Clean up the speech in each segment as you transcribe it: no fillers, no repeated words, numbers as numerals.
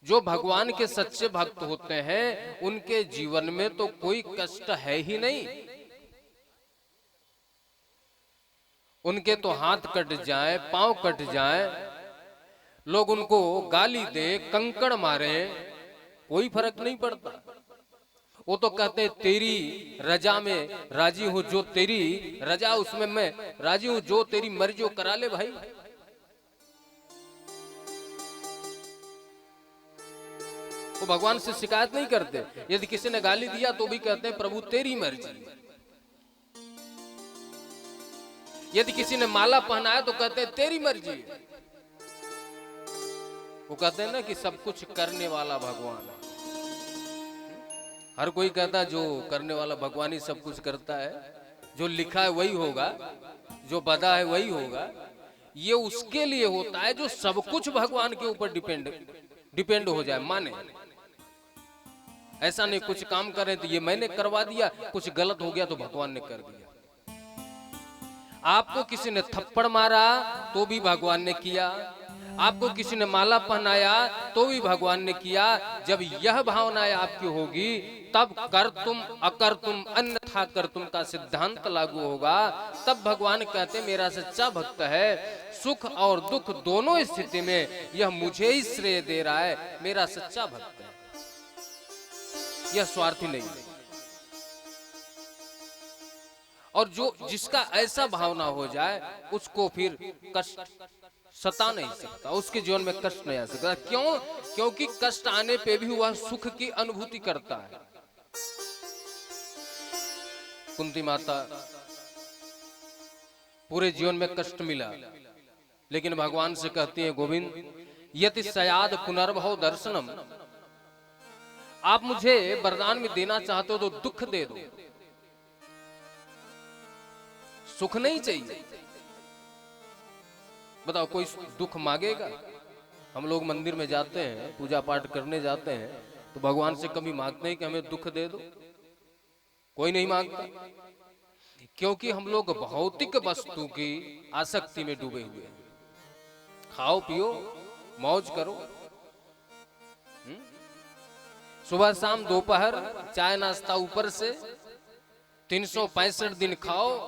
जो भगवान के सच्चे भक्त होते हैं उनके जीवन में तो कोई कष्ट है ही नहीं। उनके तो हाथ कट जाए, पांव कट जाए, लोग उनको गाली दे, कंकड़ मारे, कोई फर्क नहीं पड़ता। वो तो कहते हैं तेरी रजा में राजी हूं, जो तेरी रजा उसमें मैं राजी हूं, जो तेरी मर्जी हो करा ले भाई। वो भगवान से शिकायत नहीं करते। यदि किसी ने गाली दिया तो भी कहते हैं प्रभु तेरी मर्जी। यदि किसी ने माला पहनाया तो कहते हैं तेरी मर्जी। वो कहते हैं ना कि सब कुछ करने वाला भगवान है। हर कोई कहता जो करने वाला भगवान ही सब कुछ करता है, जो लिखा है वही होगा, जो बदा है वही होगा। ये उसके लिए होता है जो सब कुछ भगवान के ऊपर डिपेंड हो जाए, माने। ऐसा नहीं कुछ काम करें तो ये मैंने करवा दिया, कुछ गलत हो गया तो भगवान ने कर दिया। आपको किसी ने थप्पड़ मारा तो भी भगवान ने किया, आपको किसी ने माला पहनाया तो भी भगवान ने किया। जब यह भावनाएं आपकी होगी तब कर तुम अकर तुम अन्यथा कर तुम का सिद्धांत लागू होगा। तब भगवान कहते मेरा सच्चा भक्त है, सुख और दुख दोनों स्थिति में यह मुझे ही श्रेय दे रहा है, मेरा सच्चा भक्त है, यह स्वार्थी नहीं है। और जो जिसका ऐसा भावना हो जाए उसको फिर कष्ट सता नहीं सकता, उसके जीवन में कष्ट नहीं आ सकता। क्यों? क्योंकि कष्ट आने पे भी वह सुख की अनुभूति करता है। कुंती माता पूरे जीवन में कष्ट मिला, लेकिन भगवान से कहती है गोविंद यति सयाद पुनर्भव दर्शनम, आप मुझे वरदान में देना चाहते हो तो दुख दे दो, सुख नहीं चाहिए। बताओ कोई दुख मांगेगा? हम लोग मंदिर में जाते हैं, पूजा पाठ करने जाते हैं तो भगवान से कभी मांगते हैं कि हमें दुख दे दो? कोई नहीं मांगता, क्योंकि हम लोग भौतिक वस्तु की आसक्ति में डूबे हुए हैं। खाओ पियो मौज करो, सुबह शाम दोपहर चाय नाश्ता ऊपर से 365 दिन खाओ,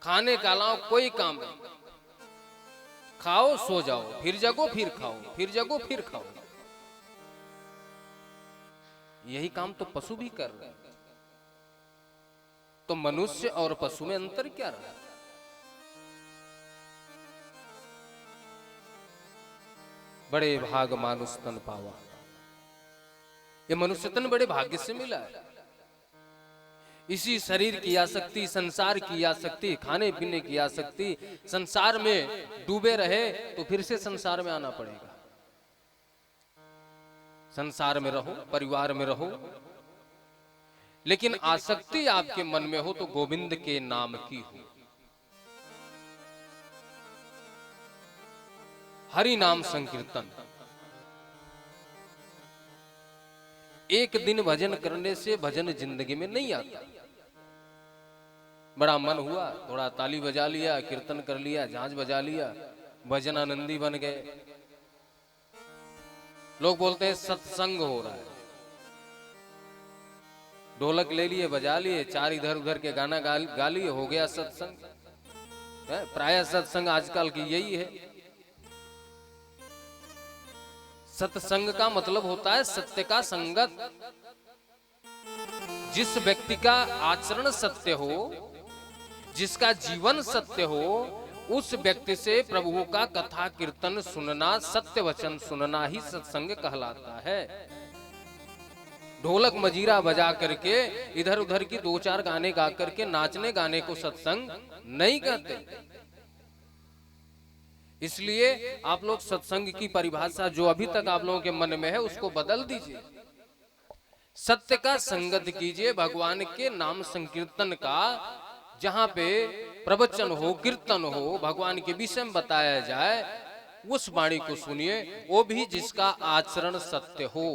खाने का अलावा कोई काम नहीं। खाओ सो जाओ, फिर जगो फिर खाओ, फिर जगो फिर खाओ। यही काम तो पशु भी कर रहे हैं। तो मनुष्य और पशु में अंतर क्या रहा? बड़े भाग मानुष तन पावा, ये मनुष्य तन बड़े भाग्य से मिला है। इसी शरीर की आसक्ति, संसार की आसक्ति, खाने पीने की आसक्ति, संसार में डूबे रहे तो फिर से संसार में आना पड़ेगा। संसार में रहो, परिवार में रहो, लेकिन आसक्ति आपके मन में हो तो गोविंद के नाम की हो। हरि नाम संकीर्तन, एक दिन भजन करने से भजन जिंदगी में नहीं आता। बड़ा मन हुआ, थोड़ा ताली बजा लिया, कीर्तन कर लिया, झांझ बजा लिया, भजन आनंदी बन गए। लोग बोलते हैं सत्संग हो रहा है, ढोलक ले लिए, बजा लिए, चार इधर उधर के गाना गा लिए, हो गया सत्संग। प्राय सत्संग आजकल की यही है। सत्संग का मतलब होता है सत्य का संगत। जिस व्यक्ति का आचरण सत्य हो, जिसका जीवन सत्य हो, उस व्यक्ति से प्रभु का कथा कीर्तन सुनना, सत्य वचन सुनना ही सत्संग कहलाता है। ढोलक मजीरा बजा करके इधर उधर की दो चार गाने गा करके नाचने गाने को सत्संग नहीं कहते। इसलिए आप लोग सत्संग की परिभाषा जो अभी तक आप लोगों के मन में है उसको बदल दीजिए। सत्य का संगत कीजिए, भगवान के नाम संकीर्तन का, जहां पे प्रवचन हो, कीर्तन हो, भगवान के विषय में बताया जाए, उस वाणी को सुनिए, वो भी जिसका आचरण सत्य हो।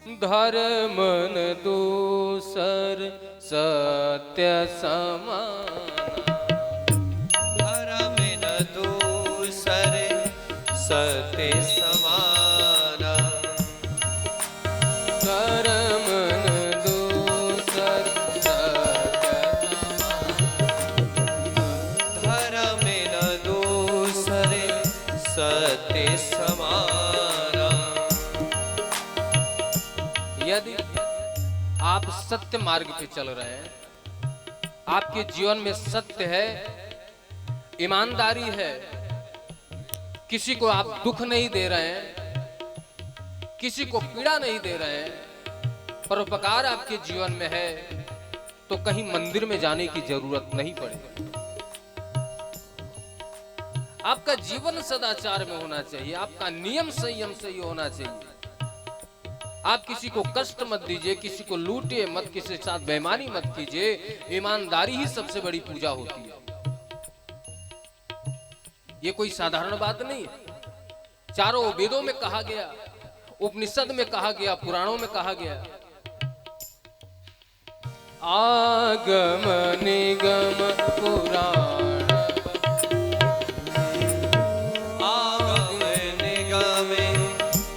धर्म न दूसर सत्य समान, धर्म न दूसर सत्य समाना। कर्म दूसर धर्म न दूसरे सत्य समाना। यदि आप सत्य मार्ग पे चल रहे हैं, आपके जीवन में सत्य है, ईमानदारी है, किसी को आप दुख नहीं दे रहे हैं, किसी को पीड़ा नहीं दे रहे हैं, परोपकार आपके जीवन में है, तो कहीं मंदिर में जाने की जरूरत नहीं पड़ेगी। आपका जीवन सदाचार में होना चाहिए, आपका नियम संयम सही होना चाहिए। आप किसी को कष्ट मत दीजिए, किसी को लूटिए मत, किसी के साथ बेईमानी मत कीजिए। ईमानदारी ही सबसे बड़ी पूजा होती है। ये कोई साधारण बात नहीं है। चारों वेदों में कहा गया, उपनिषद में कहा गया, पुराणों में कहा गया। आगम निगम पुराण, आगम निगम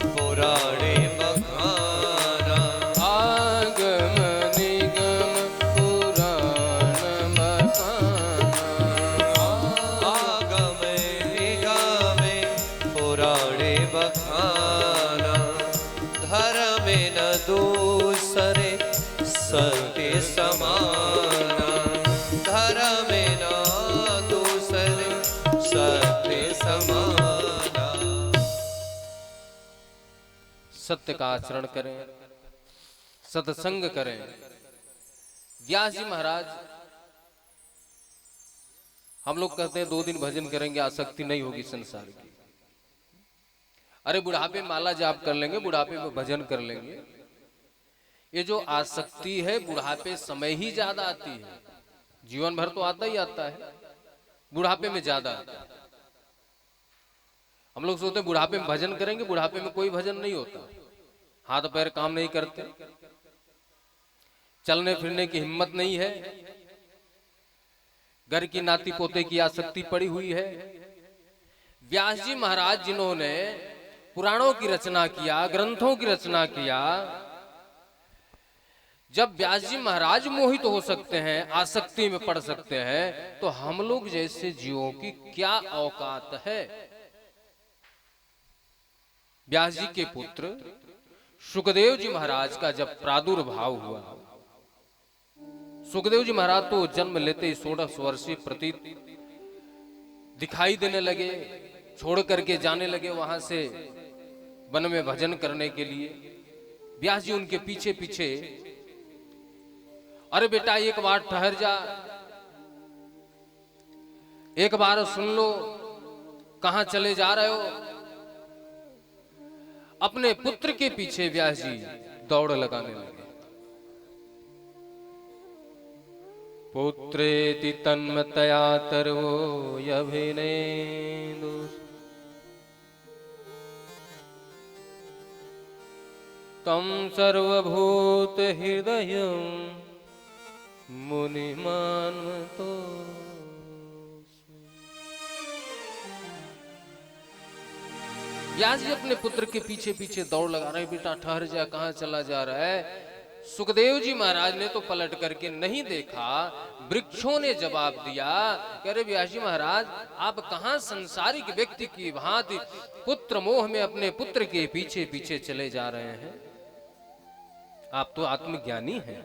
पुराणे बखाना। आगम निगम पुराण बखाना। आगम निगम पुराणे बखाना। धर्म न दूसरे सत्य समाना। धर्म न दूसरे सत्य समाना। सत्य का आचरण करें, सत्संग करें। व्यास जी महाराज, हम लोग कहते हैं 2 दिन भजन करेंगे आसक्ति नहीं होगी संसार की। अरे बुढ़ापे में माला जाप कर लेंगे, बुढ़ापे में भजन कर लेंगे। ये जो आसक्ति है बुढ़ापे समय ही ज्यादा आती है, जीवन भर तो आता ही आता है, बुढ़ापे में ज्यादा आता है। हम लोग सोचते हैं बुढ़ापे में भजन करेंगे, बुढ़ापे में कोई भजन नहीं होता, हाथ पैर काम नहीं करते, चलने फिरने की हिम्मत नहीं है, घर की नाती पोते की आसक्ति पड़ी हुई है। व्यास जी महाराज जिन्होंने पुराणों की रचना किया, ग्रंथों की रचना किया, जब व्यास जी महाराज मोहित हो सकते हैं, आसक्ति में पड़ सकते हैं, तो हम लोग जैसे जीवों की क्या औकात है। व्यास जी के पुत्र सुखदेव जी महाराज का जब प्रादुर्भाव हुआ, सुखदेव जी महाराज तो जन्म लेते ही 16 वर्षीय प्रतीत दिखाई देने लगे, छोड़ करके जाने लगे वहां से वन में भजन करने के लिए। व्यास जी उनके पीछे पीछे, अरे बेटा एक बार ठहर जा, एक बार सुन लो, कहां चले जा रहे हो। अपने पुत्र के पीछे व्यास जी दौड़ लगाने लगे। पुत्रेति तन्मतया तरवो यभिनेन्दु, तम सर्वभूत हृदयं मुनिमान्वतो। व्यास जी अपने पुत्र के पीछे पीछे दौड़ लगा रहे हैं। बेटा ठहर जा, कहां चला जा रहा है। सुखदेव जी महाराज ने तो पलट करके नहीं देखा, वृक्षों ने जवाब दिया कि अरे व्यास जी महाराज, आप कहां संसारिक व्यक्ति की भांति पुत्र मोह में अपने पुत्र के पीछे पीछे चले जा रहे हैं। आप तो आत्मज्ञानी हैं,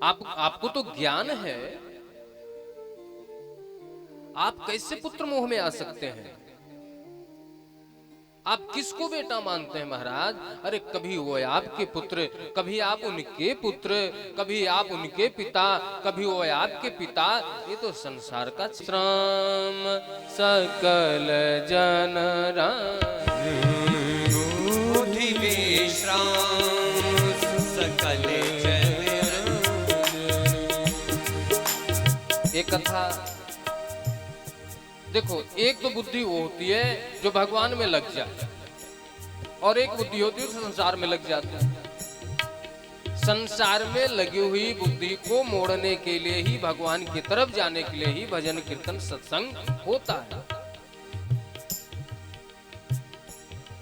आपको तो ज्ञान है, आप कैसे पुत्र मोह में आ सकते हैं। आप किसको बेटा मानते हैं महाराज। अरे कभी वो आपके पुत्र, कभी आप उनके पुत्र, कभी आप उनके पिता, कभी वो आपके पिता। ये तो संसार का श्रम सकल जन बुद्धि विश्राम सकल जन। एक कथा देखो, एक तो बुद्धि वो होती है जो भगवान में लग जाए, और एक बुद्धि होती है संसार में लग जाती है। संसार में लगी हुई बुद्धि को मोड़ने के लिए ही, भगवान की तरफ जाने के लिए ही भजन कीर्तन सत्संग होता है।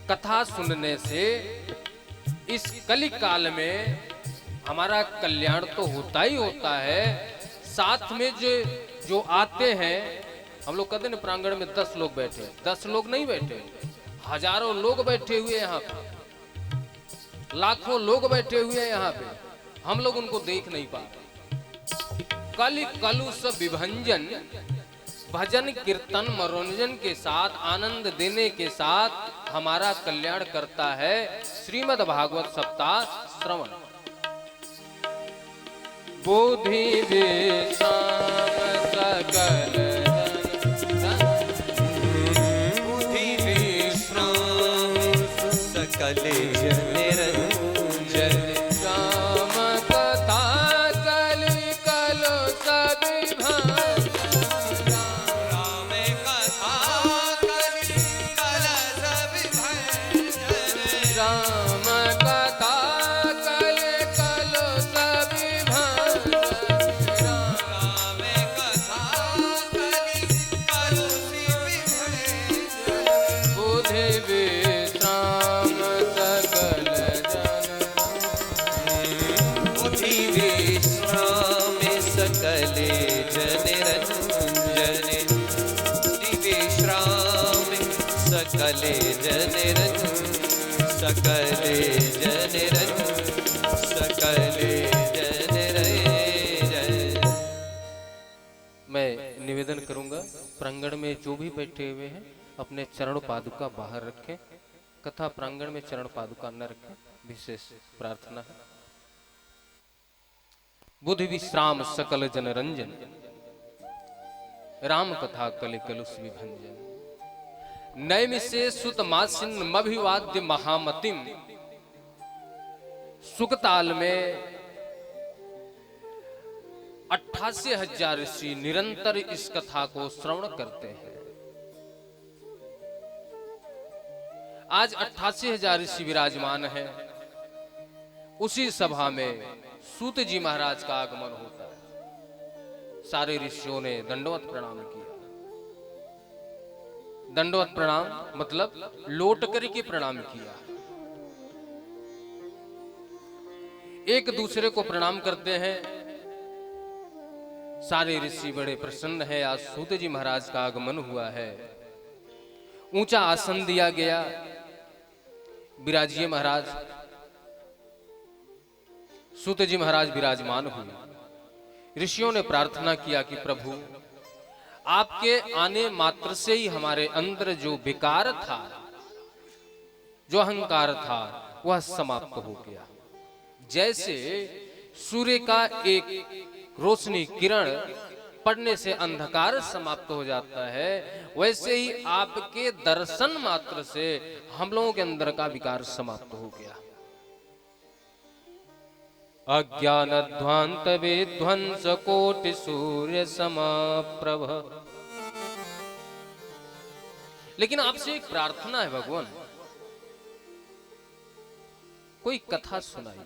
कथा सुनने से इस कली काल में हमारा कल्याण तो होता ही होता है, साथ में जो आते हैं, हम लोग कहते हैं ना प्रांगण में 10 लोग बैठे, 10 लोग नहीं बैठे, हजारों लोग बैठे हुए यहाँ पे, लाखों लोग बैठे हुए हैं यहाँ पे, हम लोग उनको देख नहीं पा रहे। कलि कलुष विभंजन, भजन कीर्तन मनोरंजन के साथ, आनंद देने के साथ हमारा कल्याण करता है श्रीमद् भागवत सप्ताह श्रवण। बुद्धि विश्राम सकल बुद्धि विश्राम सकल निरंजन राम कथा कलि कलुष विभंजन। राम कथा कलि कलुष विभंजन राम कथा कलि कलुष विभंजन। राम कथा कलि कलुष विभंजन बुद्धि विश्राम सकल जन। बुद्धि विश्राम सकल जन रंजन बुद्धि विश्राम सकल जन रंजन सकल जन रंजन सकल जन रंजन। मैं निवेदन करूंगा, प्रांगण में जो भी बैठे हुए हैं अपने चरण पादुका बाहर रखें, कथा प्रांगण में चरण पादुका न रखें, विशेष प्रार्थना है। बुद्धि विश्राम सकल जन रंजन, राम कथा कलि कलुष विभंजन। नैमिषे सुत मासिन अभिवाद्य महामतिम। सुकताल में 88,000 ऋषि निरंतर इस कथा को श्रवण करते हैं। आज 88,000 ऋषि विराजमान हैं। उसी सभा में सूत जी महाराज का आगमन होता है। सारे ऋषियों ने दंडवत प्रणाम किया। दंडवत प्रणाम मतलब लोट करके प्रणाम किया। एक दूसरे को प्रणाम करते हैं। सारे ऋषि बड़े प्रसन्न हैं, आज सूत जी महाराज का आगमन हुआ है। ऊंचा आसन दिया गया। विराजिए महाराज। सूत जी महाराज विराजमान हुए। ऋषियों ने प्रार्थना किया कि प्रभु, आपके आने मात्र से ही हमारे अंदर जो विकार था, जो अहंकार था, वह समाप्त हो गया। जैसे सूर्य का एक रोशनी किरण पड़ने से अंधकार समाप्त हो जाता है, वैसे ही आपके दर्शन मात्र से हम लोगों के अंदर का विकार समाप्त हो गया। अज्ञान ध्वांत विध्वंस कोटि सूर्य समाप्रभ। लेकिन आपसे एक प्रार्थना है भगवान, कोई कथा सुनाई।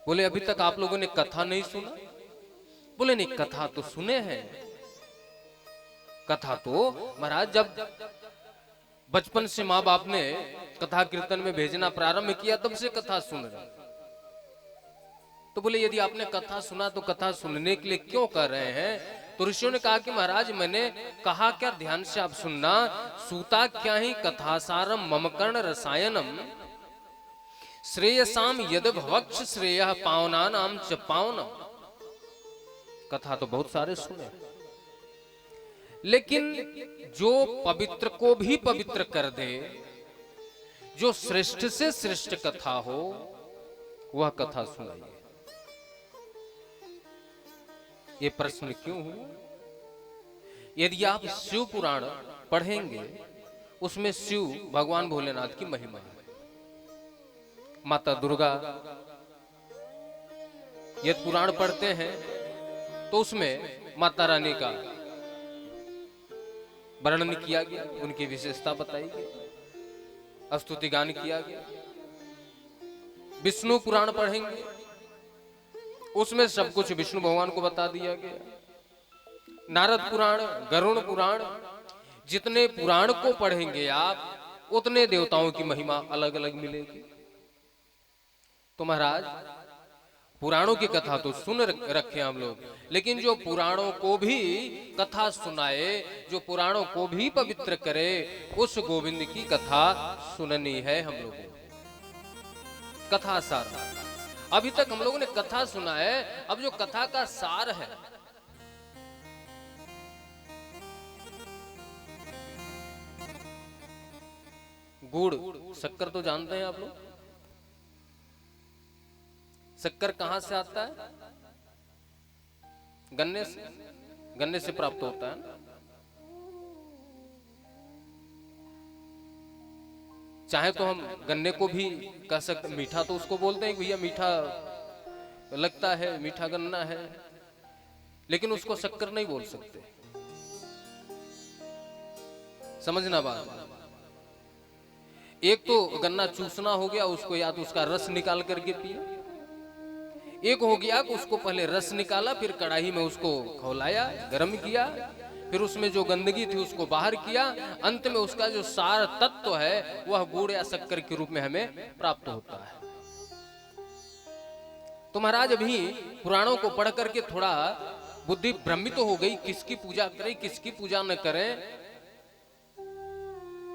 बोले अभी तक आप लोगों ने कथा नहीं सुना? बोले नहीं, कथा तो सुने हैं। कथा तो महाराज जब बचपन से माँ बाप ने कथा कीर्तन में भेजना प्रारंभ किया तब से कथा सुन रहे। तो बोले यदि आपने कथा सुना तो कथा सुनने के लिए क्यों कर रहे हैं? तो ऋषियों ने कहा कि महाराज मैंने कहा क्या, ध्यान से आप सुनना। सूता क्या ही कथासारम मम कर्ण रसायनम श्रेयसाम यद भवक्ष श्रेय पावना नाम च पावनम। कथा तो बहुत सारे सुने, लेकिन जो पवित्र को भी पवित्र कर दे, जो श्रेष्ठ से श्रेष्ठ कथा हो, वह कथा सुनाइए। ये प्रश्न क्यों हुआ? यदि आप शिव पुराण पढ़ेंगे, उसमें शिव भगवान भोलेनाथ की महिमा है। माता दुर्गा, यदि पुराण पढ़ते हैं तो उसमें माता रानी का वर्णन किया गया, उनकी विशेषता बताई गई, स्तुति गान किया गया। विष्णु पुराण पढ़ेंगे, उसमें सब कुछ विष्णु भगवान को बता दिया गया। नारद पुराण, गरुड़ पुराण, जितने पुराण को पढ़ेंगे आप, उतने देवताओं की महिमा अलग अलग मिलेगी। तो महाराज पुराणों की कथा तो सुन रखे हम लोग, लेकिन जो पुराणों को भी कथा सुनाए, जो पुराणों को भी पवित्र करे, उस गोविंद की कथा सुननी है हम लोगों को। कथा सार, अभी तक हम लोगों ने कथा सुना है, अब जो कथा का सार है, गुड़ शक्कर तो जानते हैं आप लोग। शक्कर कहां से आता है? गन्ने से प्राप्त होता है। चाहे तो हम गन्ने को भी कह सकते, मीठा तो उसको बोलते हैं भैया मीठा लगता है, मीठा गन्ना है, लेकिन उसको शक्कर नहीं बोल सकते। समझना बात। एक तो गन्ना चूसना हो गया, उसको या तो उसका रस निकाल करके पिया, एक हो गया कि उसको पहले रस निकाला, फिर कढ़ाई में उसको खौलाया, गर्म किया, फिर उसमें जो गंदगी थी उसको बाहर किया, अंत में उसका जो सार तत्व है वह गुड़ या शक्कर के रूप में हमें प्राप्त होता है। तो महाराज अभी पुराणों को पढ़ करके थोड़ा बुद्धि भ्रमित हो गई, किसकी पूजा करें किसकी पूजा न करें,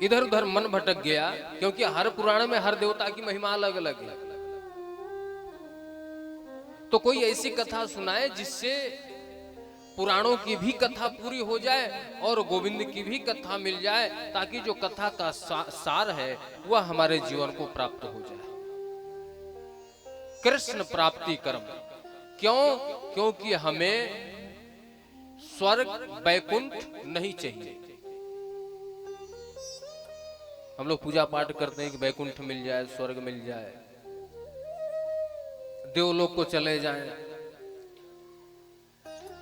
इधर उधर मन भटक गया, क्योंकि हर पुराण में हर देवता की महिमा अलग अलग है। तो कोई ऐसी कथा सुनाए जिससे पुराणों की भी कथा पूरी हो जाए और गोविंद की भी कथा मिल जाए, ताकि जो कथा का सार है वह हमारे जीवन को प्राप्त हो जाए। कृष्ण प्राप्ति कर्म, क्यों? क्योंकि हमें स्वर्ग वैकुंठ नहीं चाहिए। हम लोग पूजा पाठ करते हैं कि वैकुंठ मिल जाए, स्वर्ग मिल जाए, देवलोक को चले जाएं।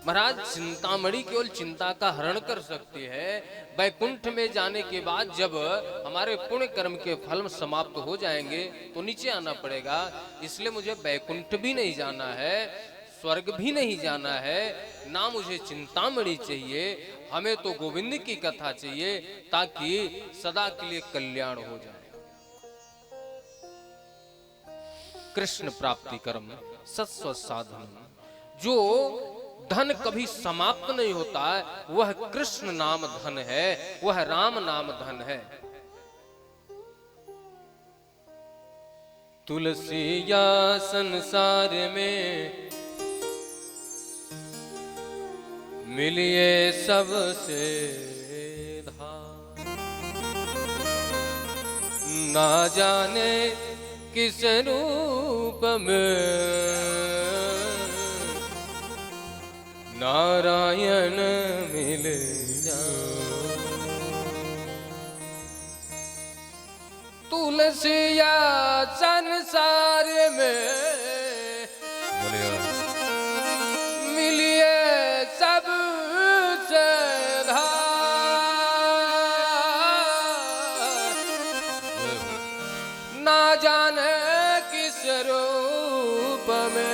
महाराज चिंतामणि केवल चिंता का हरण कर सकती है। वैकुंठ में जाने के बाद जब हमारे पुण्य कर्म के फल समाप्त हो जाएंगे तो नीचे आना पड़ेगा। इसलिए मुझे वैकुंठ भी नहीं जाना है, स्वर्ग भी नहीं जाना है, ना मुझे चिंतामणि चाहिए, हमें तो गोविंद की कथा चाहिए, ताकि सदा के लिए कल्याण हो जाए। कृष्ण प्राप्ति कर्म सत्स्व साधन, जो धन कभी समाप्त नहीं होता है वह कृष्ण नाम धन है, वह राम नाम धन है। तुलसी या संसार में मिलिए सबसे धाम, ना जाने किस रूप में नारायण मिल जाओ। तुलसिया संसार में मिलिए सबसे ना जाने किस रूप में